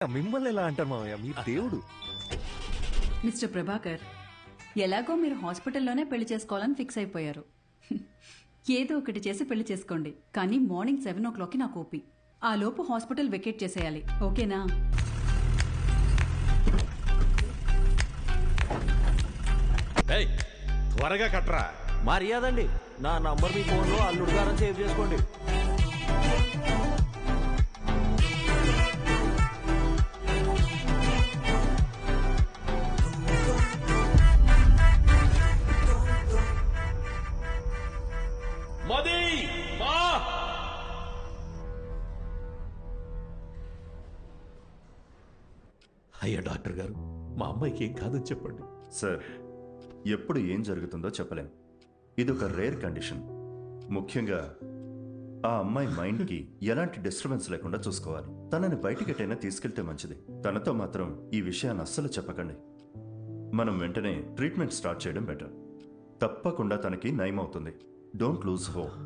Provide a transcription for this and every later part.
మిమ్మల్ని ఎలా అంటారు మామయ్య, మీ దేవుడు. మిస్టర్ ప్రభాకర్, ఎలాగో మీరు హాస్పిటల్లోనే పెళ్లి చేసుకోవాలని ఫిక్స్ అయిపోయారు. ఏదో ఒకటి చేసి పెళ్లి చేసుకోండి, కానీ మార్నింగ్ 7 o'clockకి నాకు ఓపి. ఆ లోపు హాస్పిటల్ వెకేట్ చేసేయాలి, ఓకేనా? త్వరగా కట్రా. మర్యాదండి, నా నంబర్ మీ ఫోన్లో అల్లుడు గారని సేవ్ చేసుకోండి. అయ్యా డాక్టర్ గారు, మా అమ్మాయికి ఏం కాదని చెప్పండి. సార్, ఎప్పుడు ఏం జరుగుతుందో చెప్పలేం. ఇదొక రేర్ కండిషన్. ముఖ్యంగా ఆ అమ్మాయి మైండ్కి ఎలాంటి డిస్టర్బెన్స్ లేకుండా చూసుకోవాలి. తనని బయటికి ఎటైనా తీసుకెళ్తే మంచిది. తనతో మాత్రం ఈ విషయాన్ని అస్సలు చెప్పకండి. మనం వెంటనే ట్రీట్మెంట్ స్టార్ట్ చేయడం బెటర్. తప్పకుండా తనకి నయం అవుతుంది. Don't lose hope.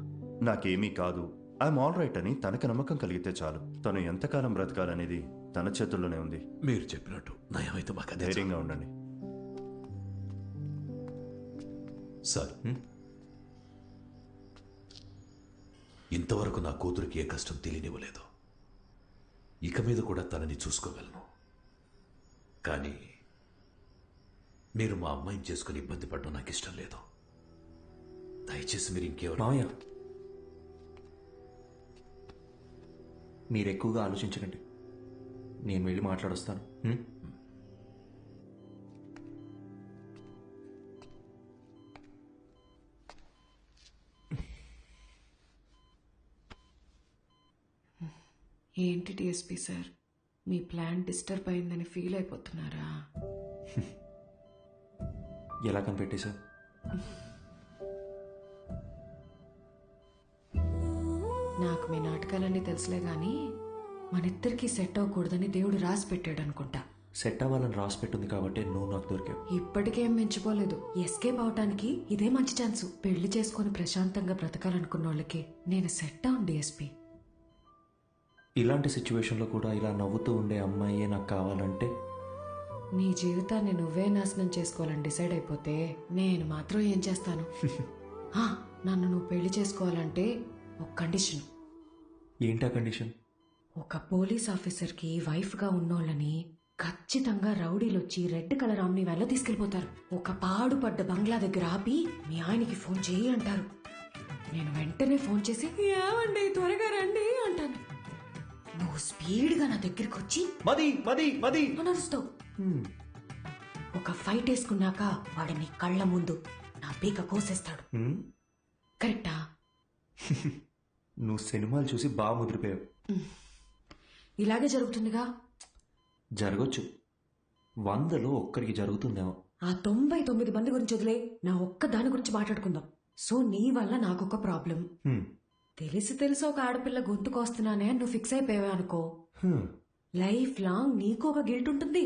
నాకేమీ కాదు, ఐఎమ్ ఆల్ రైట్ అని తనకు నమ్మకం కలిగితే చాలు. తను ఎంతకాలం బ్రతకాలనేది తన చేతుల్లోనే ఉంది. మీరు చెప్పినట్టు నయమైతే మాకు ధైర్యంగా ఉండండి. సార్, ఇంతవరకు నా కూతురికి ఏ కష్టం తెలియనివ్వలేదు. ఇక మీద కూడా తనని చూసుకోగలను. కానీ మీరు మా అమ్మాయిని చేసుకుని ఇబ్బంది పడడం నాకు ఇష్టం లేదు. దయచేసి మీరు ఇంకెవరు. మామయ్య, మీరు ఎక్కువగా ఆలోచించకండి. నేను వెళ్ళి మాట్లాడొస్తాను. ఏంటి డిఎస్పీ సార్, మీ ప్లాన్ డిస్టర్బ్ అయిందని ఫీల్ అయిపోతున్నారా? ఎలా కనిపెట్టేశా? నాకు మీ నాటకాలన్నీ తెలుసులే గాని మనిద్దరికి సెట్ అవ్వకూడదని దేవుడు రాసి పెట్టాడు అనుకుంటా. సెట్ అవ్వాలని రాసి పెట్టుంది కాబట్టి నువ్వు నాకు దొరికావు. ఇప్పటికేం మించిపోలేదు. ఎస్కేప్ అవటానికి ఇదే మంచి ఛాన్సు. పెళ్లి చేసుకుని ప్రశాంతంగా బ్రతకాలనుకున్న వాళ్ళకి నేను సెట్ అవును డిఎస్పీ. ఇలాంటి సిచ్యువేషన్లో కూడా ఇలా నవ్వుతూ ఉండే అమ్మాయే నాకు కావాలంటే? నీ జీవితాన్ని నువ్వే నాశనం చేసుకోవాలని డిసైడ్ అయిపోతే నేను మాత్రం ఏం చేస్తాను? నన్ను నువ్వు పెళ్లి చేసుకోవాలంటే ఒక కండిషన్. ఏంటా కండిషన్? ఒక పోలీస్ ఆఫీసర్కి వైఫ్గా ఉన్నోళ్ళని ఖచ్చితంగా రౌడీలొచ్చి రెడ్ కలర్ ఆమ్ని వ్యాన్లో తీసుకెళ్లిపోతారు. ఒక పాడుపడ్డ బంగ్లా దగ్గర ఆపి మీ ఆయనకి ఫోన్ చేయి అంటారు. నేను వెంటనే ఫోన్ చేసి ఏమండి త్వరగా రండి అంటాను. నువ్వు స్పీడ్గా నా దగ్గరికి వచ్చి మది మది మది అనరుస్తావు. ఒక ఫైట్ వేసుకున్నాక వాడు నీ కళ్ళ ముందు నా పీక కోసేస్తాడు. కరెక్టా? నువ్వు సినిమాలు చూసి బాగా ముదిరిపోయావు. ఇలాగే జరుగుతుందిగా. జరగచ్చు, 100లో ఒక్కరికి జరుగుతుందేమో. ఆ 99 మంది గురించి వదిలే, నా ఒక్క దాని గురించి మాట్లాడుకుందాం. సో నీ వల్ల నాకొక ప్రాబ్లం. తెలిసి ఒక ఆడపిల్ల గొంతుకొస్తున్నానే నువ్వు ఫిక్స్ అయిపోయావే అనుకో, లైఫ్ లాంగ్ నీకు ఒక గిల్ట్ ఉంటుంది.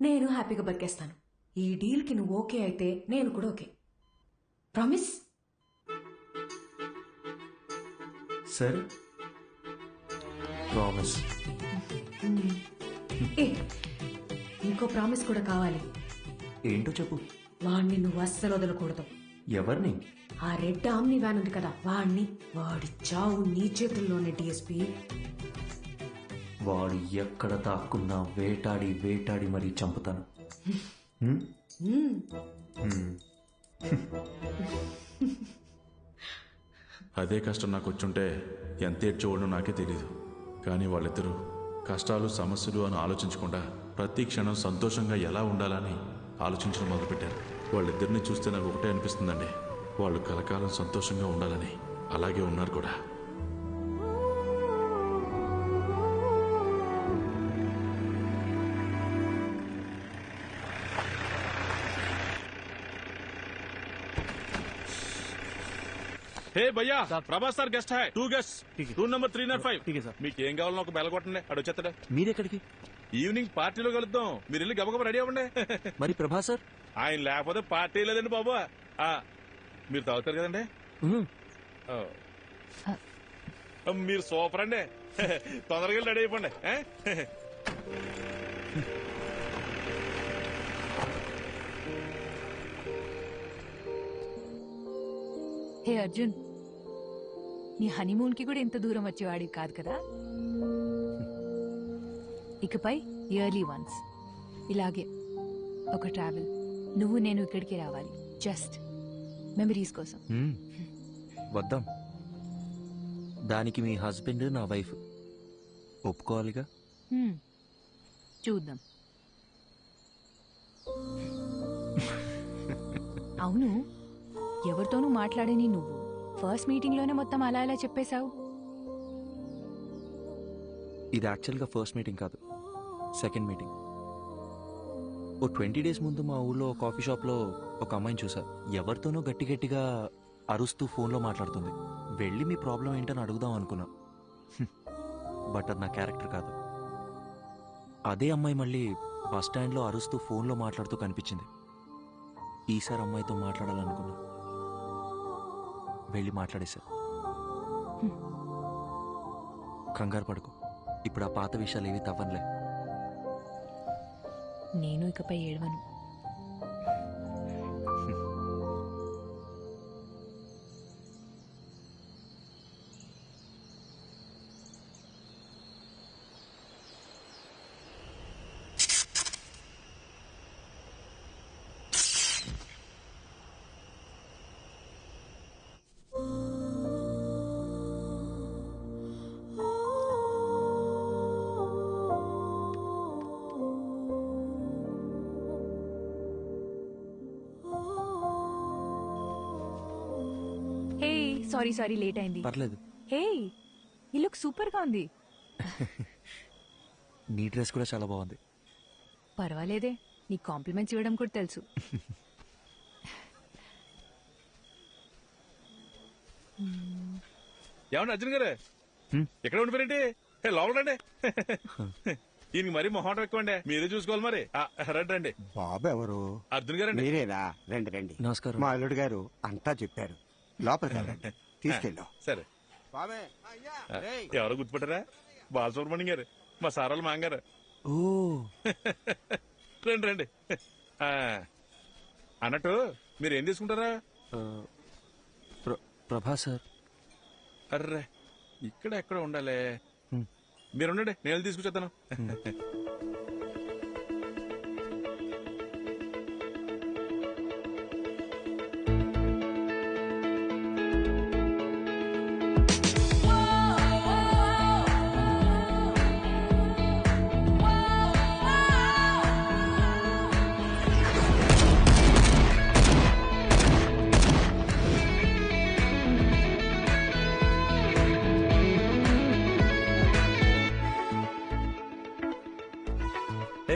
నేను హ్యాపీగా బతికేస్తాను. ఈ డీల్ కి నువ్వు ఓకే అయితే నేను కూడా ఓకే. ప్రామిస్? సరే, ప్రామిస్. ఇంకో ప్రామిస్ కూడా కావాలి. ఏంటో చెప్పు. వాణ్ణి నువ్వు అస్సలు వదలకూడదు. ఎవరిని? ఆ రెడ్ ఆమ్ని వ్యాన్ ఉంది కదా, వాడి చావు నీ చేతుల్లోనే డిఎస్పీ. వాడు ఎక్కడ దాక్కున్నా వేటాడి వేటాడి మరీ చంపుతాను. అదే కష్టం నాకు వచ్చుంటే ఎంత ఏడ్చేవాడో నాకే తెలీదు. కానీ వాళ్ళిద్దరూ కష్టాలు సమస్యలు అని ఆలోచించకుండా ప్రతి క్షణం సంతోషంగా ఎలా ఉండాలని ఆలోచించడం మొదలుపెట్టారు. వాళ్ళిద్దరిని చూస్తే నాకు ఒకటే అనిపిస్తుందండి, వాళ్ళు కలకాలం సంతోషంగా ఉండాలని. అలాగే ఉన్నారు కూడా. హే భయ్యా, Prabhas sir guest high. 2 guest, room number 305. మీకు ఏం కావాలో ఒక బెల కొట్టండి, అడు వచ్చేస్తాడా. మీరెక్కడికి? ఈవినింగ్ పార్టీలో కలుద్దాం, మీరు వెళ్ళి గబగబ రెడీ అవ్వండి. మరి ప్రభాస్ సార్? ఆయన లేకపోతే పార్టీ లేదండి బాబు. మీరు తాగుతారు కదండి. మీరు సూపర్ అండి. తొందరగా రెడీ అయిపోండి. హే అర్జున్, నీ హనీమూన్కి కూడా ఇంత దూరం వచ్చేవాడివి కాదు కదా. ఇకపై ఇయర్లీ వన్స్ ఇలాగే ఒక ట్రావెల్, నువ్వు నేను ఇక్కడికి రావాలి, జస్ట్ మెమరీస్ కోసం. వద్దాం. దానికి మీ హస్బెండ్ నా వైఫ్ ఒప్పుకోవాలిగా. చూద్దాం. అవును, ఎవరితోనూ మాట్లాడని నువ్వు ఫస్ట్ మీటింగ్లోనే మొత్తం అలా ఇలా చెప్పేశావు. ఇది యాక్చువల్గా ఫస్ట్ మీటింగ్ కాదు, సెకండ్ మీటింగ్. ఓ 20 days ముందు మా ఊళ్ళో కాఫీ షాప్లో ఒక అమ్మాయిని చూసా. ఎవరితోనో గట్టి గట్టిగా అరుస్తూ ఫోన్లో మాట్లాడుతుంది. వెళ్ళి మీ ప్రాబ్లం ఏంటని అడుగుదాం అనుకున్నా, బట్ అది నా క్యారెక్టర్ కాదు. అదే అమ్మాయి మళ్ళీ బస్ స్టాండ్లో అరుస్తూ ఫోన్లో మాట్లాడుతూ కనిపించింది. ఈసారి అమ్మాయితో మాట్లాడాలనుకున్నా, వెళ్ళి మాట్లాడేశా. కంగారు పడుకో, ఇప్పుడు ఆ పాత విషయాలు ఏవి తవ్వనులే. నేను ఇకపై ఏడవను. సారీ లేట్ అయింది. పర్లేదు. హే, ఈ లుక్ సూపర్ గా ఉంది. నీ డ్రెస్ కూడా చాలా బాగుంది. పర్వాలేదే, నీ కాంప్లిమెంట్స్ ఇవ్వడం కూడా తెలుసు. ఏమన్నా అర్జున్ గారు ఎక్కడ ఉండిపోయారండి? లోపల రండి. ఈయనకి మరీ మొహం ఎక్కువండి, మీరే చూసుకోవాలి మరి. రండి రండి. బాబు ఎవరు? అర్జున్ గారండి. మీరేనా? రండి రండి. నమస్కారం. మా అల్లుడు గారు అంతా చెప్పారు. లోపలికి వెళ్ళండి, తీసుకెళ్ళాం. సరే. ఎవరో గుర్తుపట్టారా? బాలసుబ్రహ్మణ్యం గారు, మా సారాలు మాంగారు. ఓ రండి రండి. అన్నట్టు మీరు ఏం తీసుకుంటారా? ప్రభా సార్. అర్రే, ఇక్కడ ఎక్కడ ఉండాలి. మీరుండండి, నేను తీసుకొచ్చేస్తాను.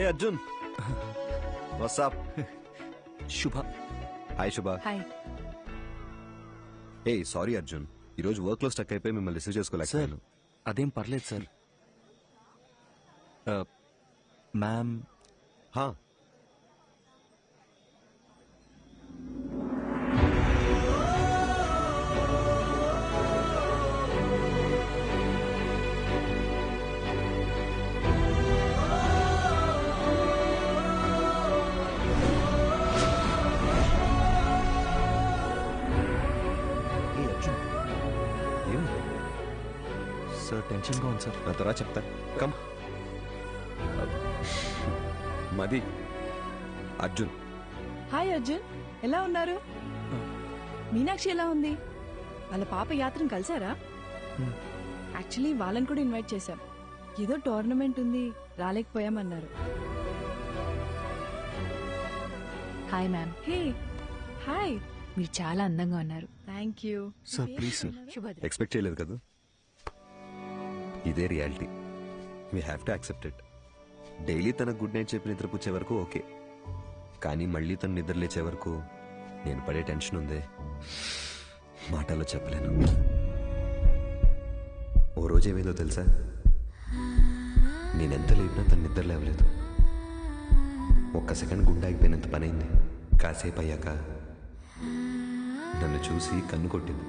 అర్జున్, వాట్సాప్? శుభ. హాయ్ శుభ. హాయ్. ఏ సారీ అర్జున్, ఈరోజు వర్క్ లో స్టక్ అయిపోయి మిమ్మల్ని రిసీవ్ చేసుకోలేక. సార్ అదేం పర్లేదు సార్. మ్యామ్. హా, సార్ టెన్షన్గా ఉంది సార్. నా తర్వాత చెప్తా. కమ్. మది, అర్జున్. హాయ్ అర్జున్, ఎలా ఉన్నారు? మీనాక్షి ఎలా ఉంది? వాళ్ళ పాప యాత్రను కలిసారా? యాక్చువల్లీ వాళ్ళని కూడా ఇన్వైట్ చేశాం. ఏదో టోర్నమెంట్ ఉంది, రాలేకపోయామన్నారు. Hi ma'am. Hey hi. మీరు చాలా అందంగా ఉన్నారు. Thank you sir please sir. Subhadra. Expect చేయలేదు కదా. ఇదే reality, we have to accept it. Daily తన గుడ్ నైట్ చెప్పి నిద్రపుచ్చే వరకు ఓకే, కానీ మళ్ళీ తను నిద్ర లేచే వరకు నేను పడే టెన్షన్ ఉందే, మాటల్లో చెప్పలేను. ఓ రోజు ఏమైందో తెలుసా? నేనెంత లేపినా తను నిద్ర లేవలేదు. ఒక్క సెకండ్ గుండె ఆగిపోయినంత పనైంది. కాసేపు అయ్యాక నన్ను చూసి కన్ను కొట్టింది.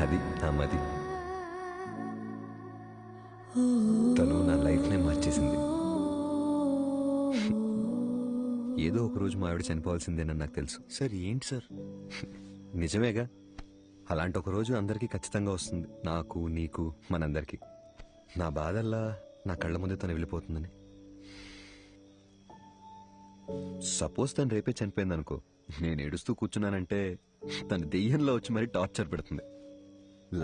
అది నా మది. తను నా లైఫ్నే మార్చేసింది. ఏదో ఒక రోజు మా ఆవిడ చనిపోవాల్సిందేనని నాకు తెలుసు. సార్ ఏంటి సార్? నిజమేగా, అలాంటి ఒక రోజు అందరికీ ఖచ్చితంగా వస్తుంది, నాకు, నీకు, మనందరికీ. నా బాధల్లా నా కళ్ళ ముందే తను వెళ్ళిపోతుందని. సపోజ్ తను రేపే చనిపోయింది అనుకో, నేను ఏడుస్తూ కూర్చున్నానంటే తన దెయ్యంలో వచ్చి మరీ టార్చర్ పెడుతుంది.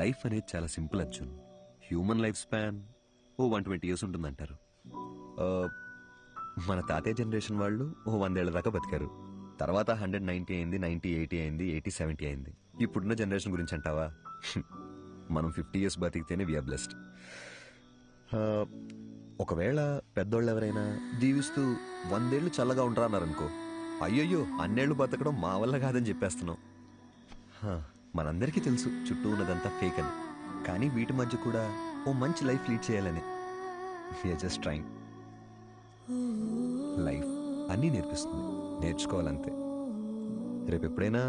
లైఫ్ అనేది చాలా simple Arjun. Human life span 120 years ఉంటుందంటారు. మన తాతయ్య జనరేషన్ వాళ్ళు 100 ఏళ్ల దాకా బతికారు. తర్వాత 190 అయింది, 90, 80 అయింది, 80, 70 అయింది. ఇప్పుడున్న జనరేషన్ గురించి అంటావా? మనం 50 years బతికితేనే వీఆర్ బ్లెస్డ్. ఒకవేళ పెద్దోళ్ళు ఎవరైనా జీవిస్తూ 100 ఏళ్ళు చల్లగా ఉంటారా అన్నారనుకో, అయ్యయ్యో అన్నేళ్లు బతకడం మా వల్ల కాదని చెప్పేస్తున్నాం. మనందరికీ తెలుసు చుట్టూ ఉన్నదంతా ఫేక్ అని, కానీ వీటి మధ్య కూడా ఓ మంచి లైఫ్ లీడ్ చేయాలని వీఆర్ జస్ట్ ట్రైంగ్. లైఫ్ అన్నీ నేర్పిస్తుంది, నేర్చుకోవాలంతే. రేపు ఎప్పుడైనా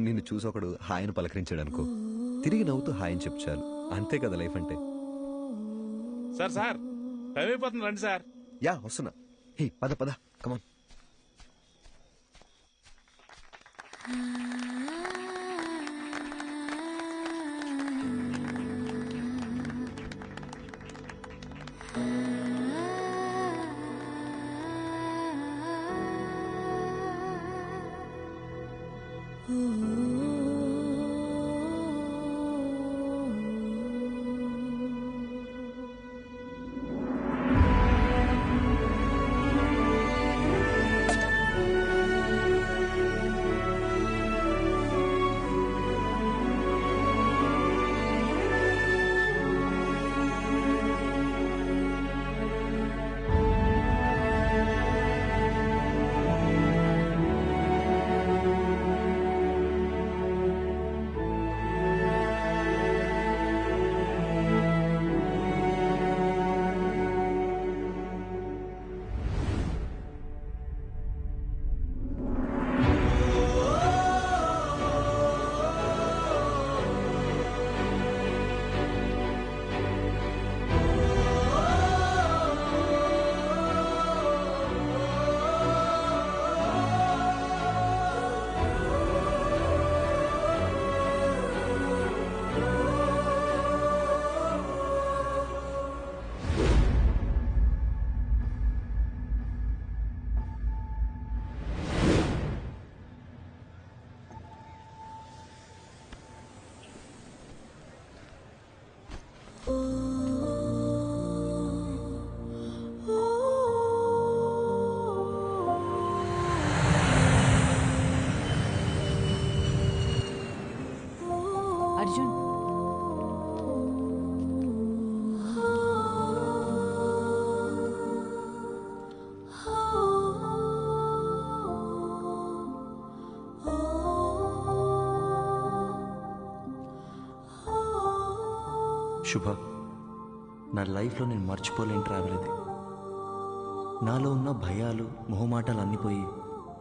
నిన్ను చూసి ఒకడు హాయిని పలకరించాడు అనుకో, తిరిగి నవ్వుతూ హాయిని చెప్పు చాలు. అంతే కదా లైఫ్ అంటే. సార్ సార్ టైం అయిపోతుంది, రండి సార్. యా వస్తున్నా. హే పద పద, కమాన్. అర్జున్, శుభ, నా లైఫ్లో నేను మర్చిపోలేని ట్రావెల్ ఇది. నాలో ఉన్న భయాలు, మొహమాటాలు అన్నీ పోయి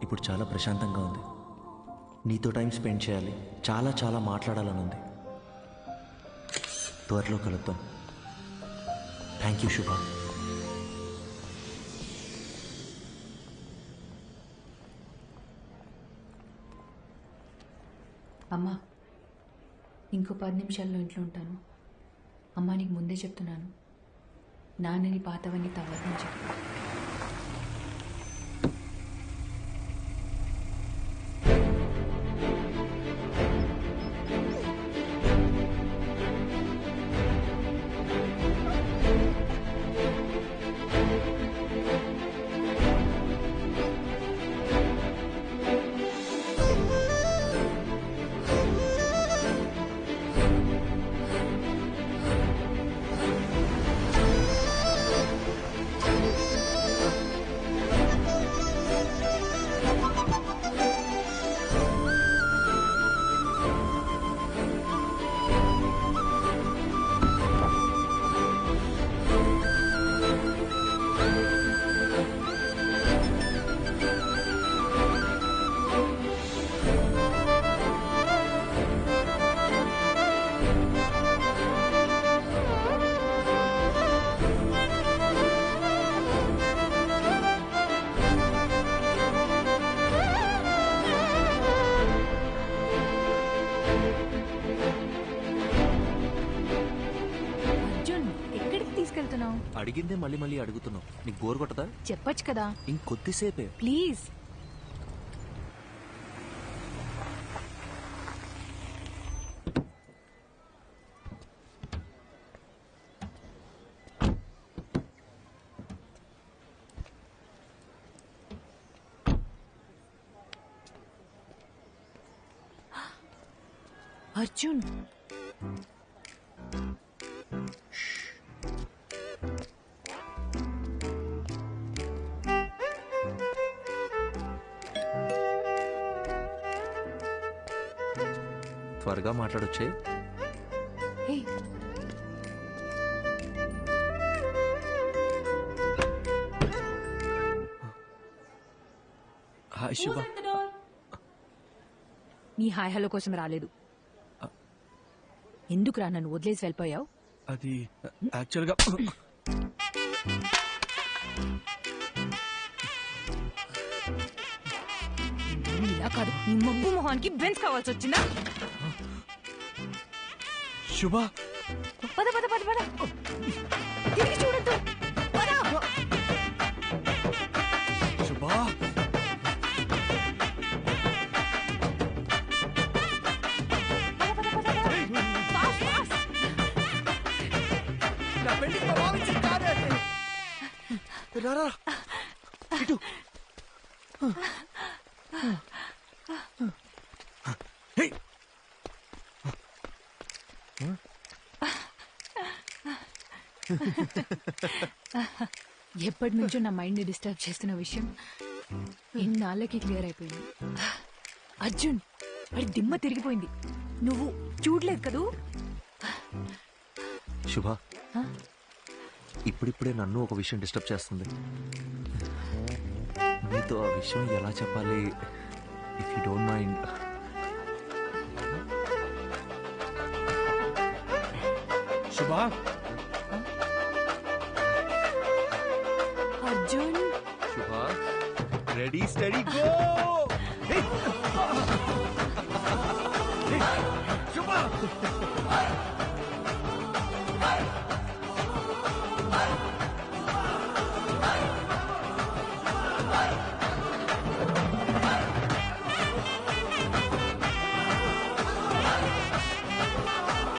ఇప్పుడు చాలా ప్రశాంతంగా ఉంది. నీతో టైం స్పెండ్ చేయాలి, చాలా చాలా మాట్లాడాలని ఉంది. త్వరలో కలుద్దాం. థ్యాంక్ యూ శుభ. అమ్మా ఇంకో 10 నిమిషాల్లో ఇంట్లో ఉంటాను. అమ్మా నీకు ముందే చెప్తున్నాను, నాన్నని పాతవన్నీ తవ్వదని చెప్పు. అడిగిందే మళ్ళీ మళ్ళీ అడుగుతున్నావు. నీకు బోర్ కొట్టదా? చెప్పొచ్చు కదా. ఇంకొద్దిసేపే. ప్లీజ్. అర్జున్, త్వరగా మాట్లాడొచ్చే. హే, హాయ్ శుభ. నీ హాయ్ హలో కోసం రాలేదు. ఎందుకురా నన్ను వదిలేసి వెళ్ళిపోయావు? అది యాక్చువల్గా ఇలా కాదు, నీ మబ్బు మొహానికి బెంచ్ కావాల్సి వచ్చిందా? శుభ, పద పద పద పద, తిరిగి చూడద్దు. శుభ, రారా ఇటు. ఎప్పటి నుంచో నా మైండ్ ని డిస్టర్బ్ చేస్తున్న విషయం ఎన్నాళ్ళకి క్లియర్ అయిపోయింది. అర్జున్, వాడి దిమ్మ తిరిగిపోయింది. నువ్వు చూడలేదు కదూ? శుభ, ఇప్పుడిప్పుడే నన్ను ఒక విషయం డిస్టర్బ్ చేస్తుంది. నీతో ఆ విషయం ఎలా చెప్పాలి? If you don't mind. శుభ, అర్జున్, శుభ, రెడీ స్టడీ గో. శుభ,